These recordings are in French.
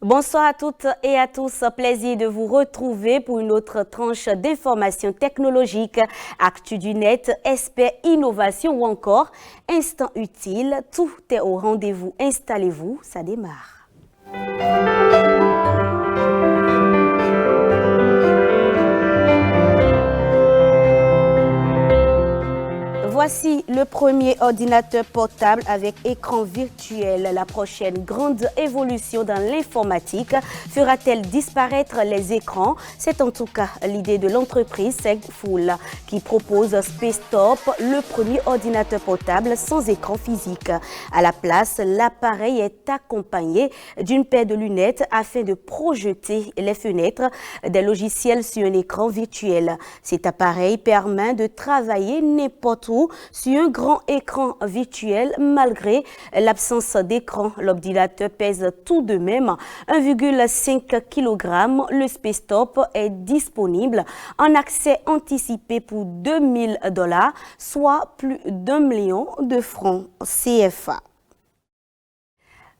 Bonsoir à toutes et à tous. Plaisir de vous retrouver pour une autre tranche d'informations technologiques, actu du net, experts, innovation ou encore instant utile. Tout est au rendez-vous. Installez-vous, ça démarre. Voici le premier ordinateur portable avec écran virtuel. La prochaine grande évolution dans l'informatique fera-t-elle disparaître les écrans? C'est en tout cas l'idée de l'entreprise Segfull qui propose Spacetop, le premier ordinateur portable sans écran physique. À la place, l'appareil est accompagné d'une paire de lunettes afin de projeter les fenêtres des logiciels sur un écran virtuel. Cet appareil permet de travailler n'importe où sur un grand écran virtuel. Malgré l'absence d'écran, l'ordinateur pèse tout de même 1,5 kg. Le Spacetop est disponible en accès anticipé pour 2 000 $, soit plus d'1 million de francs CFA.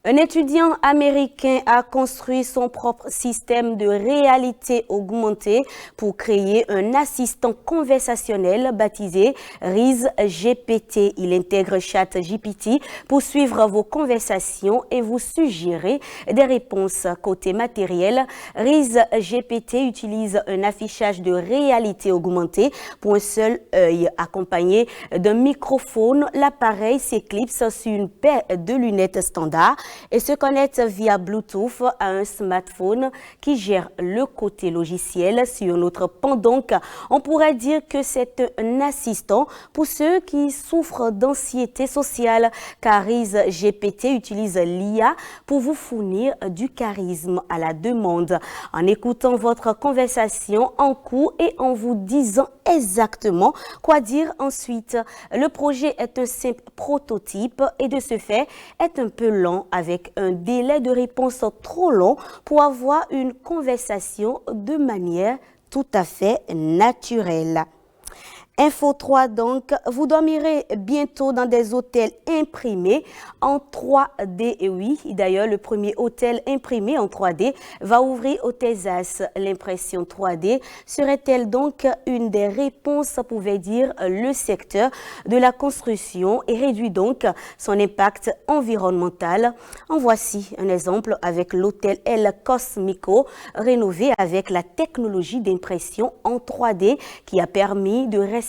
Un étudiant américain a construit son propre système de réalité augmentée pour créer un assistant conversationnel baptisé RizGPT. Il intègre ChatGPT pour suivre vos conversations et vous suggérer des réponses. Côté matériel, RizGPT utilise un affichage de réalité augmentée pour un seul œil. Accompagné d'un microphone, l'appareil s'éclipse sur une paire de lunettes standard et se connecte via Bluetooth à un smartphone qui gère le côté logiciel. Sur notre pan donc, on pourrait dire que c'est un assistant pour ceux qui souffrent d'anxiété sociale, car RizGPT utilise l'IA pour vous fournir du charisme à la demande, en écoutant votre conversation en cours et en vous disant exactement quoi dire ensuite. Le projet est un simple prototype et de ce fait est un peu lent, avec un délai de réponse trop long pour avoir une conversation de manière tout à fait naturelle. Info 3 donc, vous dormirez bientôt dans des hôtels imprimés en 3D. Et oui, d'ailleurs, le premier hôtel imprimé en 3D va ouvrir au Texas. L'impression 3D serait-elle donc une des réponses, pouvait dire le secteur de la construction, et réduit donc son impact environnemental? En voici un exemple avec l'hôtel El Cosmico, rénové avec la technologie d'impression en 3D qui a permis de respecter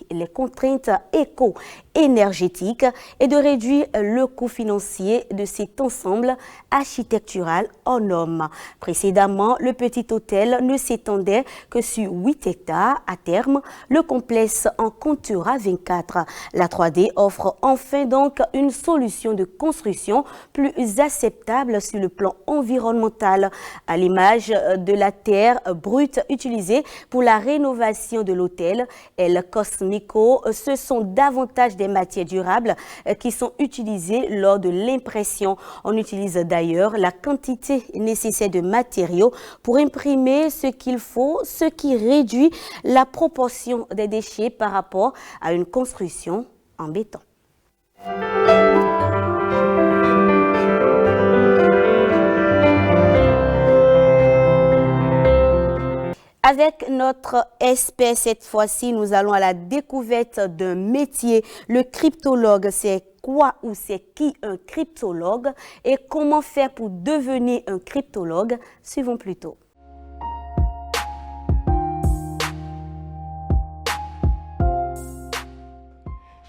les contraintes éco-énergétiques et de réduire le coût financier de cet ensemble architectural hors norme. Précédemment, le petit hôtel ne s'étendait que sur 8 hectares. À terme, le complexe en comptera 24. La 3D offre enfin donc une solution de construction plus acceptable sur le plan environnemental, à l'image de la terre brute utilisée pour la rénovation de l'hôtel El Cosmico. Ce sont davantage des matières durables qui sont utilisées lors de l'impression. On utilise d'ailleurs la quantité nécessaire de matériaux pour imprimer ce qu'il faut, ce qui réduit la proportion des déchets par rapport à une construction en béton. Avec notre expert cette fois-ci, nous allons à la découverte d'un métier. Le cryptologue, c'est quoi ou c'est qui un cryptologue et comment faire pour devenir un cryptologue? Suivons plutôt.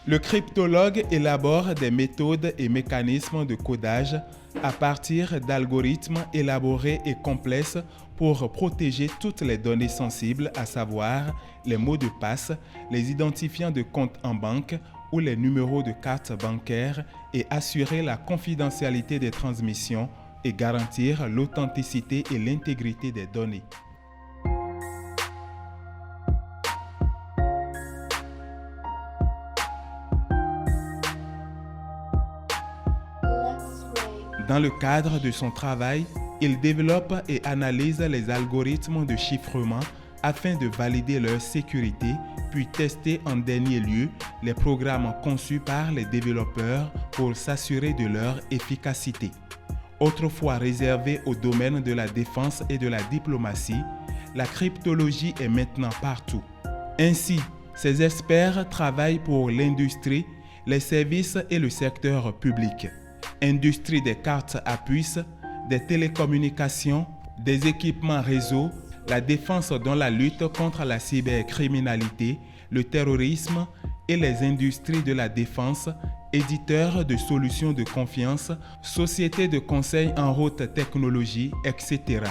Le cryptologue élabore des méthodes et mécanismes de codage à partir d'algorithmes élaborés et complexes pour protéger toutes les données sensibles, à savoir les mots de passe, les identifiants de compte en banque ou les numéros de carte bancaire, et assurer la confidentialité des transmissions et garantir l'authenticité et l'intégrité des données. Dans le cadre de son travail, il développe et analyse les algorithmes de chiffrement afin de valider leur sécurité, puis tester en dernier lieu les programmes conçus par les développeurs pour s'assurer de leur efficacité. Autrefois réservée au domaine de la défense et de la diplomatie, la cryptologie est maintenant partout. Ainsi, ces experts travaillent pour l'industrie, les services et le secteur public. Industrie des cartes à puce, des télécommunications, des équipements réseau, la défense dans la lutte contre la cybercriminalité, le terrorisme et les industries de la défense, éditeurs de solutions de confiance, sociétés de conseil en haute technologie, etc.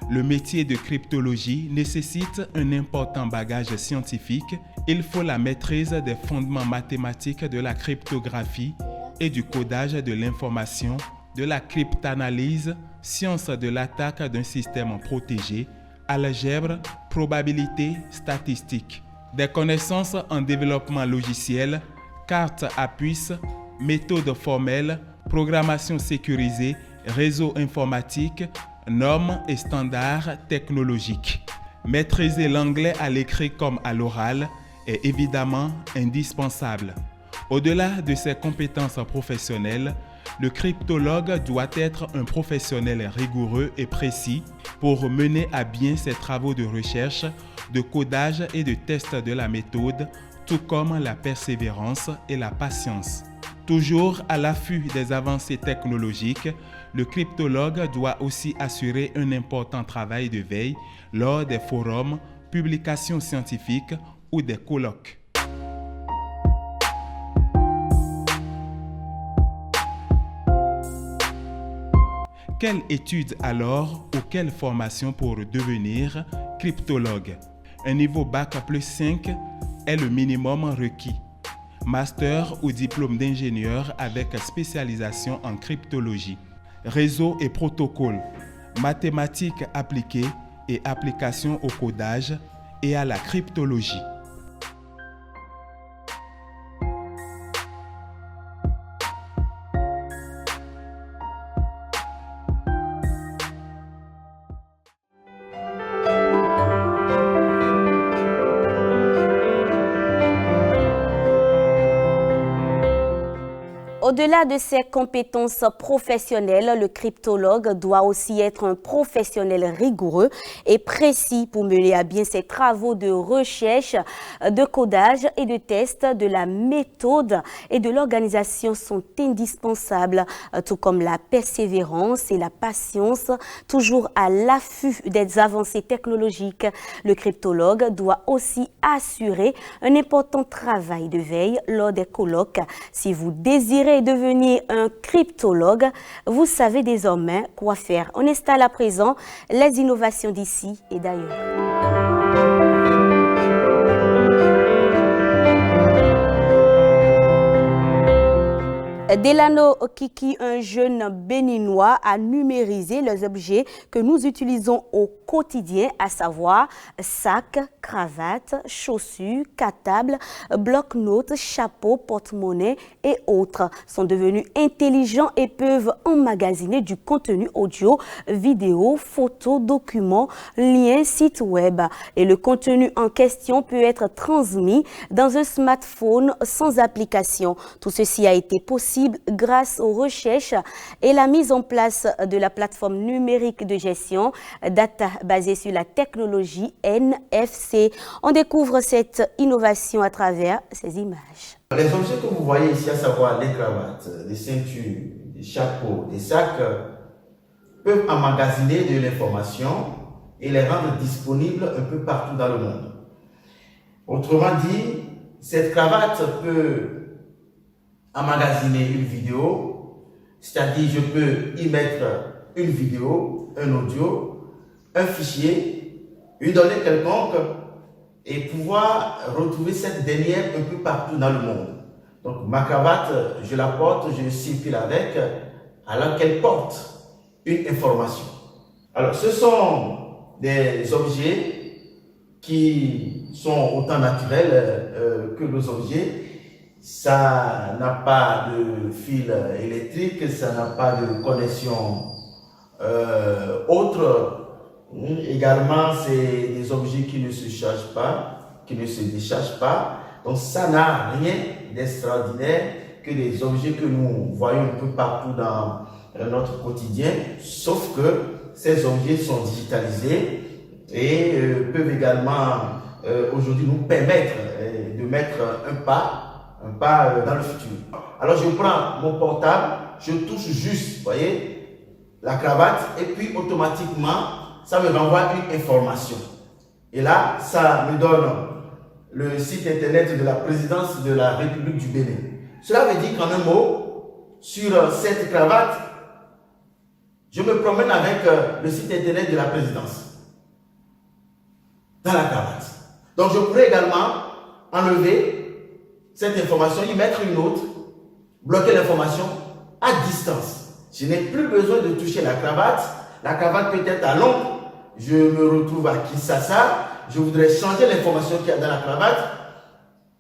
Le métier de cryptologie nécessite un important bagage scientifique. Il faut la maîtrise des fondements mathématiques de la cryptographie et du codage de l'information, de la cryptanalyse, science de l'attaque d'un système protégé, algèbre, probabilité, statistique. Des connaissances en développement logiciel, cartes à puce, méthodes formelles, programmation sécurisée, réseau informatique, normes et standards technologiques. Maîtriser l'anglais à l'écrit comme à l'oral est évidemment indispensable. Au-delà de ses compétences professionnelles, le cryptologue doit être un professionnel rigoureux et précis pour mener à bien ses travaux de recherche, de codage et de test de la méthode, tout comme la persévérance et la patience. Toujours à l'affût des avancées technologiques, le cryptologue doit aussi assurer un important travail de veille lors des forums, publications scientifiques ou des colloques. Quelle étude alors ou quelle formation pour devenir cryptologue? Un niveau Bac plus 5 est le minimum requis. Master ou diplôme d'ingénieur avec spécialisation en cryptologie. Réseau et protocole, mathématiques appliquées et application au codage et à la cryptologie. Au-delà de ses compétences professionnelles, le cryptologue doit aussi être un professionnel rigoureux et précis pour mener à bien ses travaux de recherche, de codage et de test. De la méthode et de l'organisation sont indispensables, tout comme la persévérance et la patience, toujours à l'affût des avancées technologiques. Le cryptologue doit aussi assurer un important travail de veille lors des colloques. Si vous désirez devenir un cryptologue, vous savez désormais quoi faire. On installe à présent les innovations d'ici et d'ailleurs. Delano Kiki, un jeune béninois, a numérisé les objets que nous utilisons au quotidien, à savoir sacs, cravates, chaussures, cartables, bloc-notes, chapeaux, porte-monnaie et autres. Sont devenus intelligents et peuvent emmagasiner du contenu audio, vidéo, photos, documents, liens, sites web. Et le contenu en question peut être transmis dans un smartphone sans application. Tout ceci a été possible grâce aux recherches et la mise en place de la plateforme numérique de gestion data basée sur la technologie NFC. On découvre cette innovation à travers ces images. Les objets que vous voyez ici, à savoir les cravates, les ceintures, les chapeaux, les sacs, peuvent emmagasiner de l'information et les rendre disponibles un peu partout dans le monde. Autrement dit, cette cravate peut emmagasiner une vidéo, c'est-à-dire je peux y mettre une vidéo, un audio, un fichier, une donnée quelconque et pouvoir retrouver cette dernière un peu partout dans le monde. Donc ma cravate, je la porte, je circule avec, alors qu'elle porte une information. Alors ce sont des objets qui sont autant naturels que nos objets. Ça n'a pas de fil électrique, ça n'a pas de connexion autre. Également, c'est des objets qui ne se chargent pas, qui ne se déchargent pas. Donc, ça n'a rien d'extraordinaire que des objets que nous voyons un peu partout dans notre quotidien, sauf que ces objets sont digitalisés et peuvent également aujourd'hui nous permettre de mettre un pas dans le futur. Alors je prends mon portable, je touche juste, vous voyez, la cravate et puis automatiquement, ça me renvoie une information. Et là, ça me donne le site internet de la présidence de la République du Bénin. Cela veut dire qu'en un mot, sur cette cravate, je me promène avec le site internet de la présidence dans la cravate. Donc je pourrais également enlever cette information, y mettre une autre, bloquer l'information à distance. Je n'ai plus besoin de toucher la cravate. La cravate peut être à Londres. Je me retrouve à Kinshasa. Je voudrais changer l'information qu'il y a dans la cravate.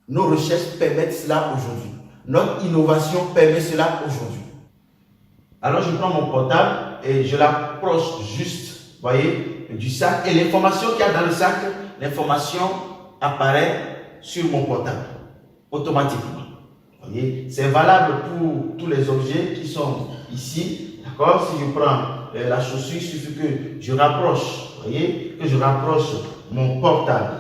Nos recherches permettent cela aujourd'hui. Notre innovation permet cela aujourd'hui. Alors je prends mon portable et je l'approche juste, vous voyez, du sac. Et l'information qu'il y a dans le sac, l'information apparaît sur mon portable, automatiquement. Vous voyez, c'est valable pour tous les objets qui sont ici. D'accord? Si je prends la chaussure, il suffit que je rapproche, vous voyez, que je rapproche mon portable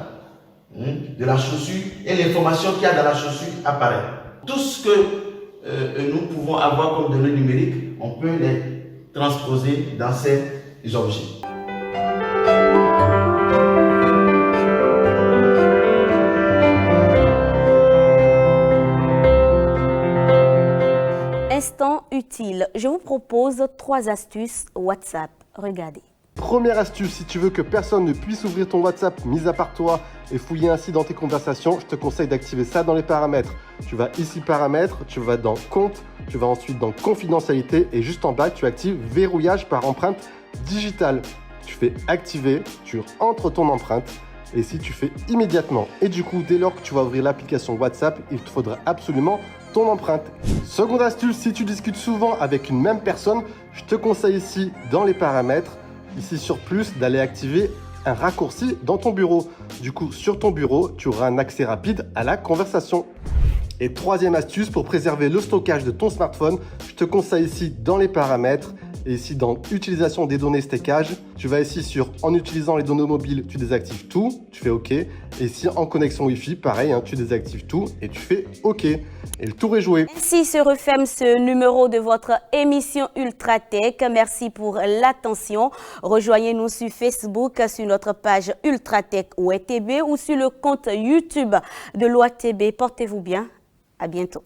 de la chaussure et l'information qu'il y a dans la chaussure apparaît. Tout ce que nous pouvons avoir comme données numériques, on peut les transposer dans ces objets. Instant utile. Je vous propose 3 astuces WhatsApp. Regardez. Première astuce, si tu veux que personne ne puisse ouvrir ton WhatsApp, mis à part toi, et fouiller ainsi dans tes conversations, je te conseille d'activer ça dans les paramètres. Tu vas ici paramètres, tu vas dans compte, tu vas ensuite dans confidentialité et juste en bas, tu actives verrouillage par empreinte digitale. Tu fais activer, tu entres ton empreinte et si tu fais immédiatement. Et du coup, dès lors que tu vas ouvrir l'application WhatsApp, il te faudra absolument ton empreinte. Seconde astuce, si tu discutes souvent avec une même personne, je te conseille ici dans les paramètres, ici sur plus, d'aller activer un raccourci dans ton bureau. Du coup, sur ton bureau, tu auras un accès rapide à la conversation. Et troisième astuce, pour préserver le stockage de ton smartphone, je te conseille ici dans les paramètres et ici dans utilisation des données stockage, tu vas ici sur en utilisant les données mobiles, tu désactives tout, tu fais OK. Et ici en connexion Wi-Fi, pareil, tu désactives tout et tu fais OK. Et le tour est joué. Ainsi se referme ce numéro de votre émission Ultratech. Merci pour l'attention. Rejoignez-nous sur Facebook, sur notre page Ultratech OETB ou sur le compte YouTube de l'OATB. Portez-vous bien. À bientôt.